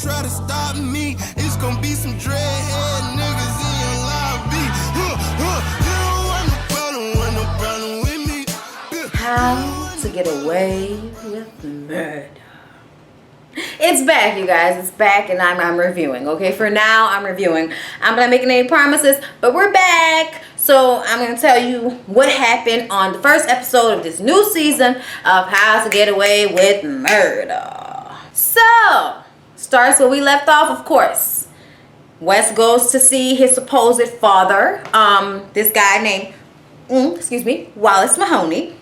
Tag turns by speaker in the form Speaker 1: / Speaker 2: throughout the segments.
Speaker 1: try to stop me. It's gonna be some dreadhead niggas in your lobby. You don't want no problem with me.
Speaker 2: How to Get Away with Murder. It's back, you guys. It's back, and I'm reviewing. Okay, for now, I'm reviewing. I'm not making any promises, but we're back. So I'm going to tell you what happened on the first episode of this new season of How to Get Away with Murder. So, starts where we left off, of course. Wes goes to see his supposed father, this guy named, Wallace Mahoney.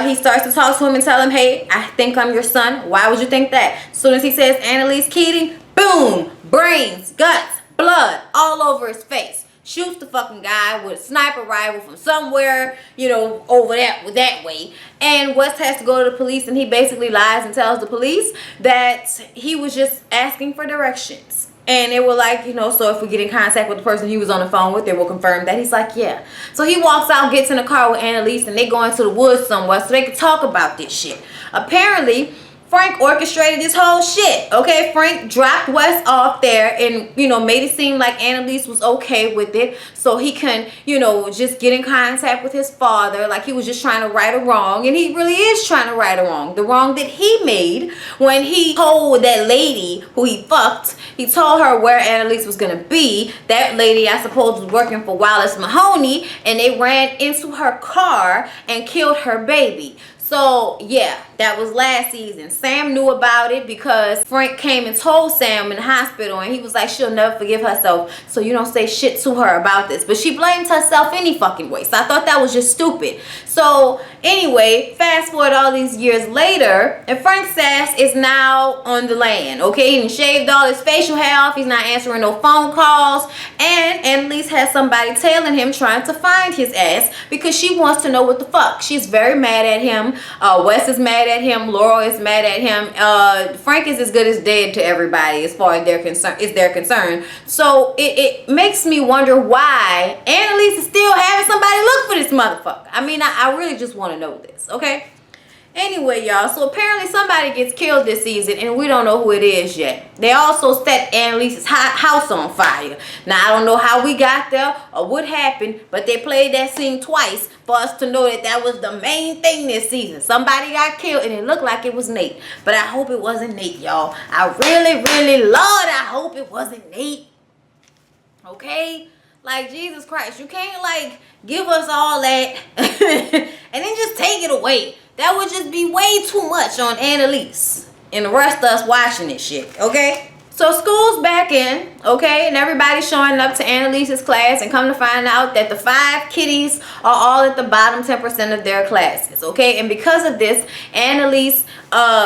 Speaker 2: He starts to talk to him and tell him, hey, I think I'm your son. Why would you think that? As soon as he says Annalise Keating, boom, brains, guts, blood all over his face. Shoots the fucking guy with a sniper rifle from somewhere, over that way. And West has to go to the police, and he basically lies and tells the police that he was just asking for directions. And they were like, so if we get in contact with the person he was on the phone with, they will confirm that. He's like, yeah. So he walks out, gets in the car with Annalise, and they go into the woods somewhere so they can talk about this shit. Apparently, Frank orchestrated this whole shit, okay? Frank dropped Wes off there and, made it seem like Annalise was okay with it so he can, just get in contact with his father like he was just trying to right a wrong. And he really is trying to right a wrong. The wrong that he made when he told that lady who he fucked, he told her where Annalise was going to be. That lady, I suppose, was working for Wallace Mahoney, and they ran into her car and killed her baby. So, yeah, that was last season. Sam knew about it because Frank came and told Sam in the hospital, and he was like, she'll never forgive herself, so you don't say shit to her about this. But she blamed herself any fucking way, so I thought that was just stupid. So, anyway, fast forward all these years later, and Frank Sass is now on the land, okay? He shaved all his facial hair off. He's not answering no phone calls, and Annalise has somebody tailing him trying to find his ass because she wants to know what the fuck. She's very mad at him. Wes is mad at him. Laurel is mad at him. Frank is as good as dead to everybody as far as they're concerned. So it makes me wonder why Annalise is still having somebody look for this motherfucker. I mean, I really just want to know this, okay? Anyway, y'all, so apparently somebody gets killed this season, and we don't know who it is yet. They also set Annalise's house on fire. Now, I don't know how we got there or what happened, but they played that scene twice for us to know that that was the main thing this season. Somebody got killed, and it looked like it was Nate. But I hope it wasn't Nate, y'all. I really, really, Lord, I hope it wasn't Nate. Okay? Like, Jesus Christ, you can't, give us all that and then just take it away. That would just be way too much on Annalise and the rest of us watching this shit, okay? So school's back in, okay? And everybody's showing up to Annalise's class, and come to find out that the 5 kiddies are all at the bottom 10% of their classes, okay? And because of this, Annalise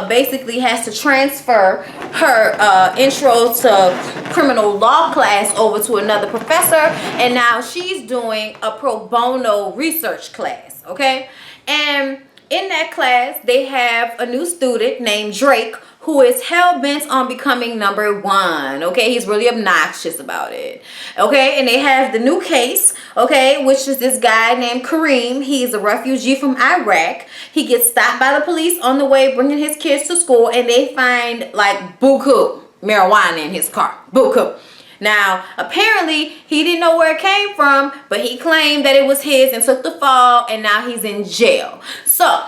Speaker 2: basically has to transfer her intro to criminal law class over to another professor, and now she's doing a pro bono research class, okay? And in that class, they have a new student named Drake who is hell-bent on becoming number 1, okay? He's really obnoxious about it, okay? And they have the new case, okay, which is this guy named Kareem. He's a refugee from Iraq. He gets stopped by the police on the way bringing his kids to school, and they find, buku marijuana in his car. Buku. Now, apparently, he didn't know where it came from, but he claimed that it was his and took the fall, and now he's in jail. So,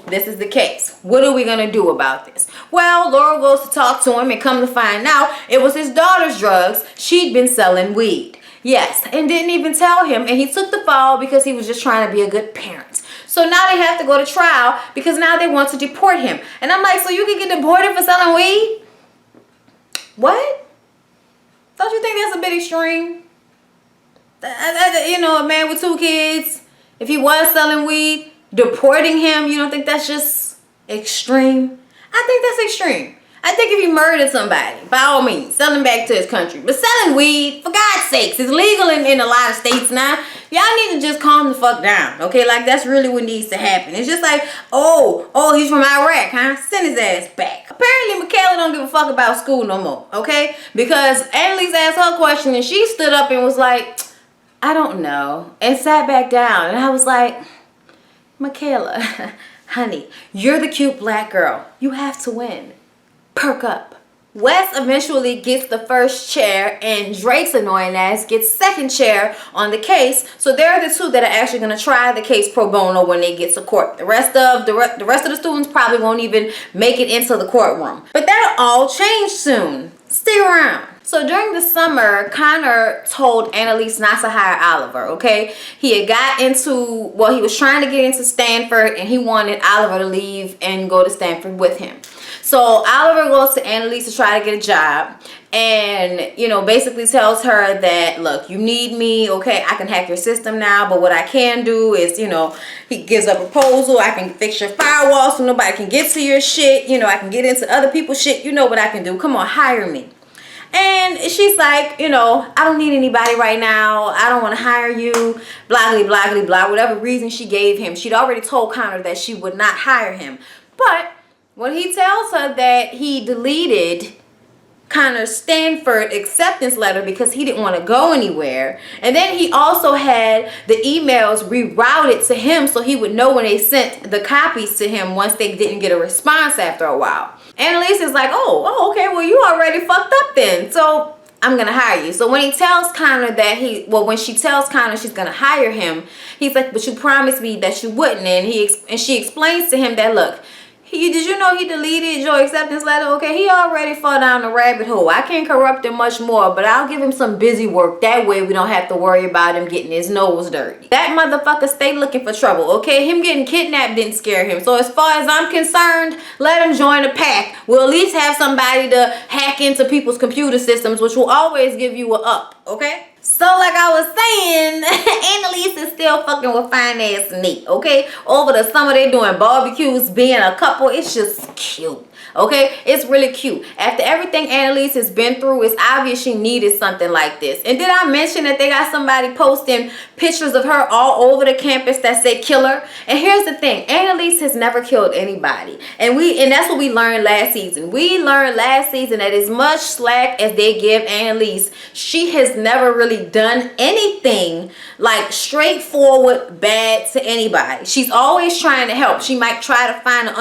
Speaker 2: this is the case. What are we going to do about this? Well, Laura goes to talk to him, and come to find out, it was his daughter's drugs. She'd been selling weed. Yes, and didn't even tell him, and he took the fall because he was just trying to be a good parent. So now they have to go to trial because now they want to deport him. And I'm like, so you can get deported for selling weed? What? Don't you think that's a bit extreme? A man with 2 kids, if he was selling weed, deporting him, you don't think that's just extreme? I think that's extreme. I think if he murdered somebody, by all means, sell him back to his country. But selling weed, for God's sakes, it's legal in a lot of states now. Y'all need to just calm the fuck down, okay? That's really what needs to happen. It's just like, oh, he's from Iraq, huh? Send his ass back. Apparently, Michaela don't give a fuck about school no more, okay? Because Annalise asked her question, and she stood up and was like, I don't know, and sat back down. And I was like, Michaela, honey, you're the cute black girl. You have to win. Perk up. Wes eventually gets the first chair, and Drake's annoying ass gets second chair on the case. So they're the two that are actually going to try the case pro bono when they get to court. The rest of the students probably won't even make it into the courtroom. But that'll all change soon. Stick around. So during the summer, Connor told Annalise not to hire Oliver, okay? He had got into, well, he was trying to get into Stanford, and he wanted Oliver to leave and go to Stanford with him. So Oliver goes to Annalise to try to get a job, and, you know, basically tells her that, look, you need me, okay? I can hack your system now, but what I can do is, you know, he gives a proposal. I can fix your firewall so nobody can get to your shit. You know, I can get into other people's shit. You know what I can do. Come on, hire me. And she's like, you know, I don't need anybody right now. I don't want to hire you. Blah, blah, blah, blah. Whatever reason she gave him. She'd already told Connor that she would not hire him. But when he tells her that he deleted Connor's Stanford acceptance letter because he didn't want to go anywhere, and then he also had the emails rerouted to him so he would know when they sent the copies to him once they didn't get a response after a while. Annalise is like, oh, okay, well, you already fucked up then, so I'm gonna hire you. So when he tells Connor that when she tells Connor she's gonna hire him, he's like, but you promised me that you wouldn't, and she explains to him that, look, did you know he deleted your acceptance letter? Okay, he already fell down the rabbit hole. I can't corrupt him much more, but I'll give him some busy work. That way we don't have to worry about him getting his nose dirty. That motherfucker stay looking for trouble, okay? Him getting kidnapped didn't scare him. So as far as I'm concerned, let him join the pack. We'll at least have somebody to hack into people's computer systems, which will always give you a up, okay? So like I was saying, Annalise is still fucking with fine ass Nate, okay? Over the summer they doing barbecues, being a couple. It's just cute, okay? It's really cute. After everything Annalise has been through, it's obvious she needed something like this. And did I mention that they got somebody posting pictures of her all over the campus that say killer? And here's the thing, Annalise has never killed anybody. And that's what we learned last season. We learned last season that as much slack as they give Annalise, she has never really done anything like straightforward bad to anybody. She's always trying to help. She might try to find an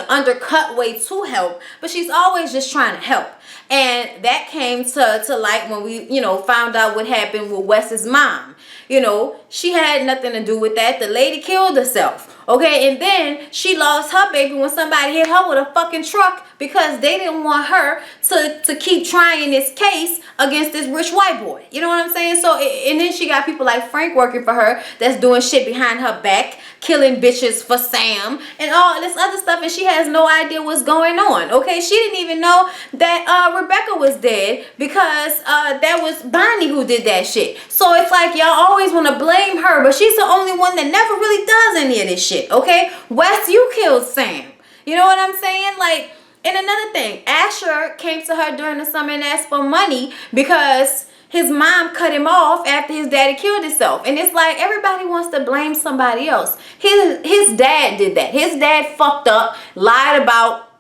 Speaker 2: undercut way to help, but she's always just trying to help. And that came to light when we, you know, found out what happened with Wes's mom. You know, she had nothing to do with that. The lady killed herself. Okay, and then she lost her baby when somebody hit her with a fucking truck because they didn't want her to keep trying this case against this rich white boy. You know what I'm saying? So, and then she got people like Frank working for her that's doing shit behind her back, killing bitches for Sam and all this other stuff, and she has no idea what's going on. Okay, she didn't even know that Rebecca was dead because that was Bonnie who did that shit. So it's like y'all always want to blame her, but she's the only one that never really does any of this shit. Okay, Wes, you killed Sam. You know what I'm saying? Like, and another thing, Asher came to her during the summer and asked for money because his mom cut him off after his daddy killed himself. And it's like everybody wants to blame somebody else. His dad did that. His dad fucked up, lied about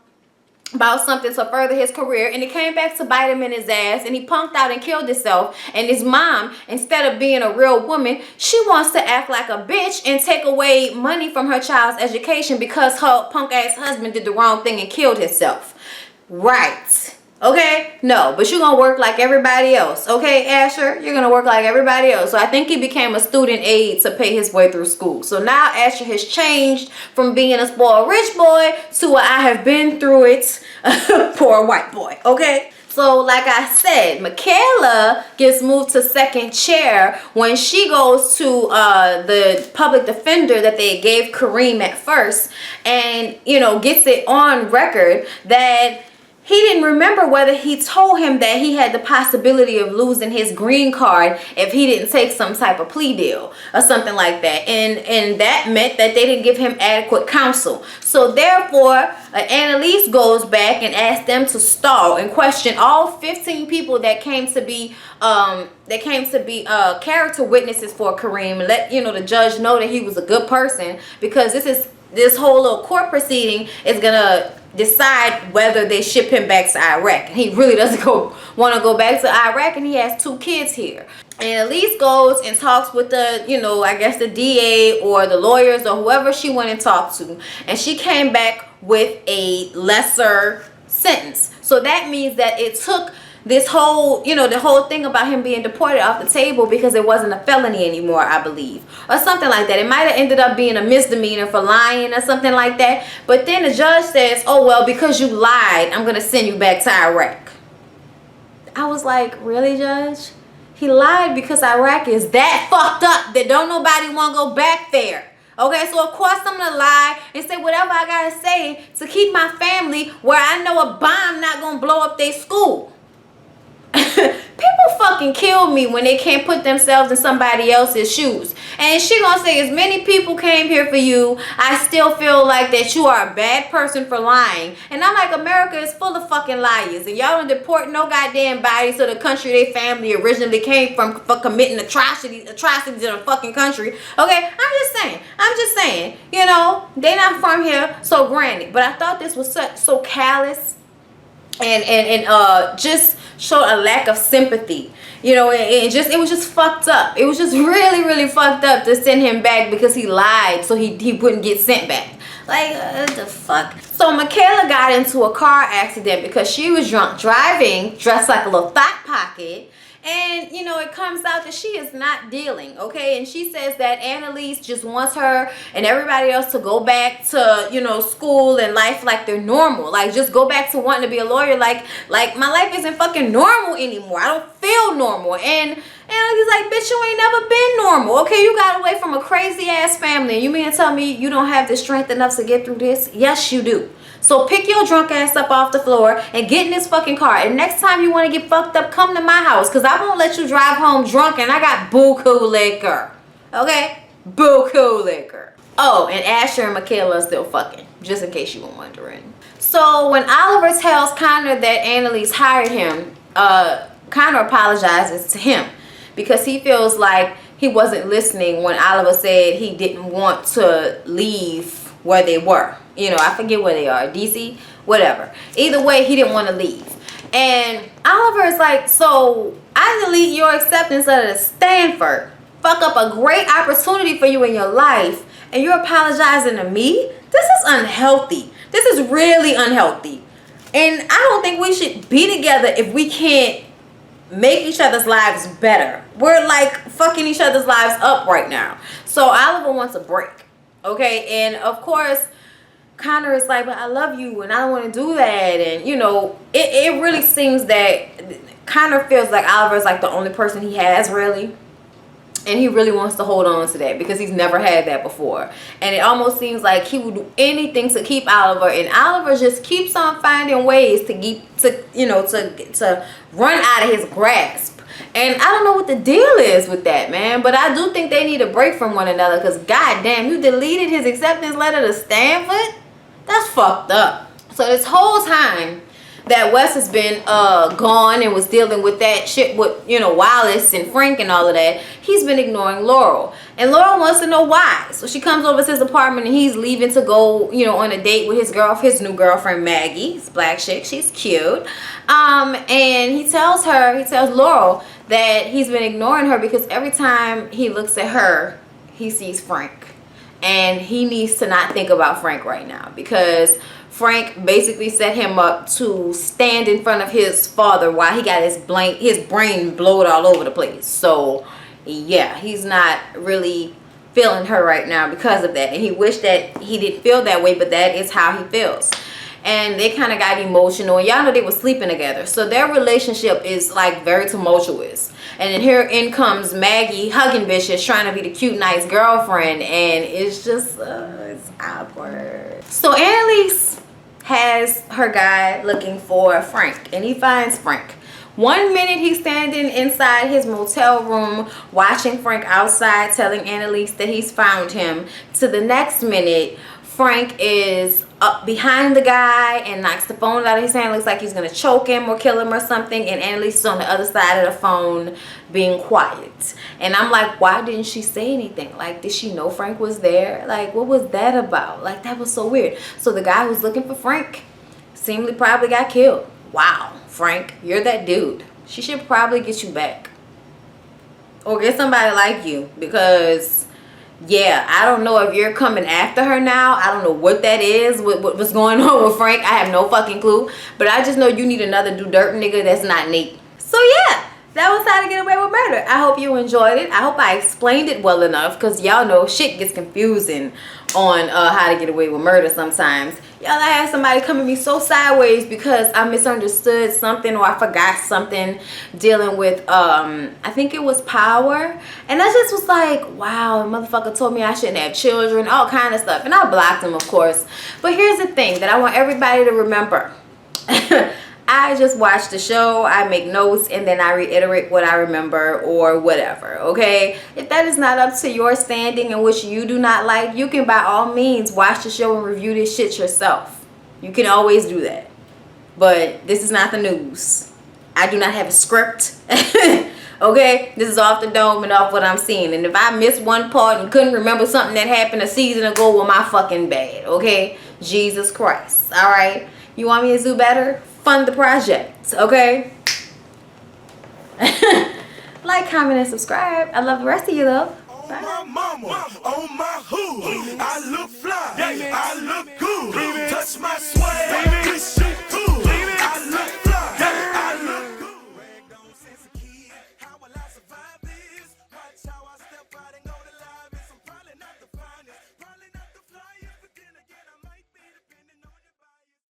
Speaker 2: something to further his career, and it came back to bite him in his ass, and he punked out and killed himself. And his mom, instead of being a real woman, she wants to act like a bitch and take away money from her child's education because her punk ass husband did the wrong thing and killed himself. Right. Okay? No, but you're gonna work like everybody else. Okay, Asher? You're gonna work like everybody else. So I think he became a student aide to pay his way through school. So now Asher has changed from being a spoiled rich boy to I have been through it, poor white boy. Okay? So like I said, Michaela gets moved to second chair when she goes to the public defender that they gave Kareem at first, and, you know, gets it on record that he didn't remember whether he told him that he had the possibility of losing his green card if he didn't take some type of plea deal or something like that. And that meant that they didn't give him adequate counsel. So therefore, Annalise goes back and asks them to stall and question all 15 people that came to be character witnesses for Kareem, and let, you know, the judge know that he was a good person, because this whole little court proceeding is gonna decide whether they ship him back to Iraq. And he really doesn't want to go back to Iraq, and he has 2 kids here. And Elise goes and talks with the, you know, I guess the DA or the lawyers or whoever she went and talked to, and she came back with a lesser sentence. So that means that it took this whole, the whole thing about him being deported off the table because it wasn't a felony anymore, I believe, or something like that. It might have ended up being a misdemeanor for lying or something like that. But then the judge says, oh, well, because you lied, I'm going to send you back to Iraq. I was like, really, Judge? He lied because Iraq is that fucked up that don't nobody want to go back there. Okay, so of course I'm gonna lie and say whatever I gotta say to keep my family where I know a bomb not gonna blow up their school. People fucking kill me when they can't put themselves in somebody else's shoes. And she gonna say, as many people came here for you, I still feel like that you are a bad person for lying. And I'm like, America is full of fucking liars, and y'all don't deport no goddamn bodies to the country their family originally came from for committing atrocities in a fucking country. Okay, I'm just saying, they not from here, so granted. But I thought this was so callous and just showed a lack of sympathy, it was just fucked up. It was just really, really fucked up to send him back because he lied so he wouldn't get sent back. Like, what the fuck? So Michaela got into a car accident because she was drunk driving, dressed like a little thought pocket. And, it comes out that she is not dealing, okay? And she says that Annalise just wants her and everybody else to go back to, school and life like they're normal. Like, just go back to wanting to be a lawyer. Like my life isn't fucking normal anymore. I don't feel normal. And Annalise like, bitch, you ain't never been normal, okay? You got away from a crazy-ass family. And you mean to tell me you don't have the strength enough to get through this? Yes, you do. So pick your drunk ass up off the floor and get in this fucking car. And next time you want to get fucked up, come to my house. Because I won't let you drive home drunk and I got buku liquor. Okay? Buku liquor. Oh, and Asher and Michaela are still fucking. Just in case you were wondering. So when Oliver tells Connor that Annalise hired him, Connor apologizes to him. Because he feels like he wasn't listening when Oliver said he didn't want to leave where they were. I forget where they are, DC, whatever. Either way, he didn't want to leave. And Oliver is like, so I delete your acceptance of Stanford, fuck up a great opportunity for you in your life, and you're apologizing to me? This is unhealthy. This is really unhealthy. And I don't think we should be together if we can't make each other's lives better. We're like fucking each other's lives up right now. So Oliver wants a break. Okay, and of course, Connor is like, but I love you and I don't want to do that. And, it really seems that Connor feels like Oliver is like the only person he has, really. And he really wants to hold on to that because he's never had that before. And it almost seems like he would do anything to keep Oliver. And Oliver just keeps on finding ways to run out of his grasp. And I don't know what the deal is with that, man. But I do think they need a break from one another. Because, goddamn, you deleted his acceptance letter to Stanford? That's fucked up. So this whole time that Wes has been gone and was dealing with that shit with, Wallace and Frank and all of that, he's been ignoring Laurel. And Laurel wants to know why. So she comes over to his apartment and he's leaving to go, on a date with his new girlfriend, Maggie. It's black chick. She's cute. And he tells Laurel that he's been ignoring her because every time he looks at her, he sees Frank. And he needs to not think about Frank right now because Frank basically set him up to stand in front of his father while he got his brain blowed all over the place. So, yeah, he's not really feeling her right now because of that. And he wished that he didn't feel that way, but that is how he feels. And they kind of got emotional. And y'all know they were sleeping together. So their relationship is like very tumultuous. And then here in comes Maggie hugging bitches, trying to be the cute, nice girlfriend. And it's just, it's awkward. So Annalise has her guy looking for Frank. And he finds Frank. 1 minute he's standing inside his motel room watching Frank outside, telling Annalise that he's found him. To the next minute, Frank is up behind the guy and knocks the phone out of his hand. Looks like he's going to choke him or kill him or something. And Annalise is on the other side of the phone being quiet. And I'm like, why didn't she say anything? Like, did she know Frank was there? Like, what was that about? Like, that was so weird. So the guy who's looking for Frank seemingly probably got killed. Wow, Frank, you're that dude. She should probably get you back. Or get somebody like you because yeah, I don't know if you're coming after her now. I don't know what that is, what's going on with Frank. I have no fucking clue. But I just know you need another do dirt nigga that's not Nate. So yeah, that was How to Get Away with Murder. I hope you enjoyed it. I hope I explained it well enough, because y'all know shit gets confusing on How to Get Away with Murder sometimes. Y'all, I had somebody come at me so sideways because I misunderstood something or I forgot something dealing with, I think it was power. And I just was like, wow, a motherfucker told me I shouldn't have children, all kind of stuff. And I blocked him, of course. But here's the thing that I want everybody to remember. I just watch the show, I make notes, and then I reiterate what I remember or whatever, okay? If that is not up to your standing in which you do not like, you can by all means watch the show and review this shit yourself. You can always do that. But this is not the news. I do not have a script. Okay? This is off the dome and off what I'm seeing. And if I missed one part and couldn't remember something that happened a season ago, well, my fucking bad, okay? Jesus Christ, all right? You want me to do better? Fund the project, okay? Like, comment, and subscribe. I love the rest of you, though. Bye.
Speaker 1: On my mama, on my hood, I look fly, I look good. Touch my swag,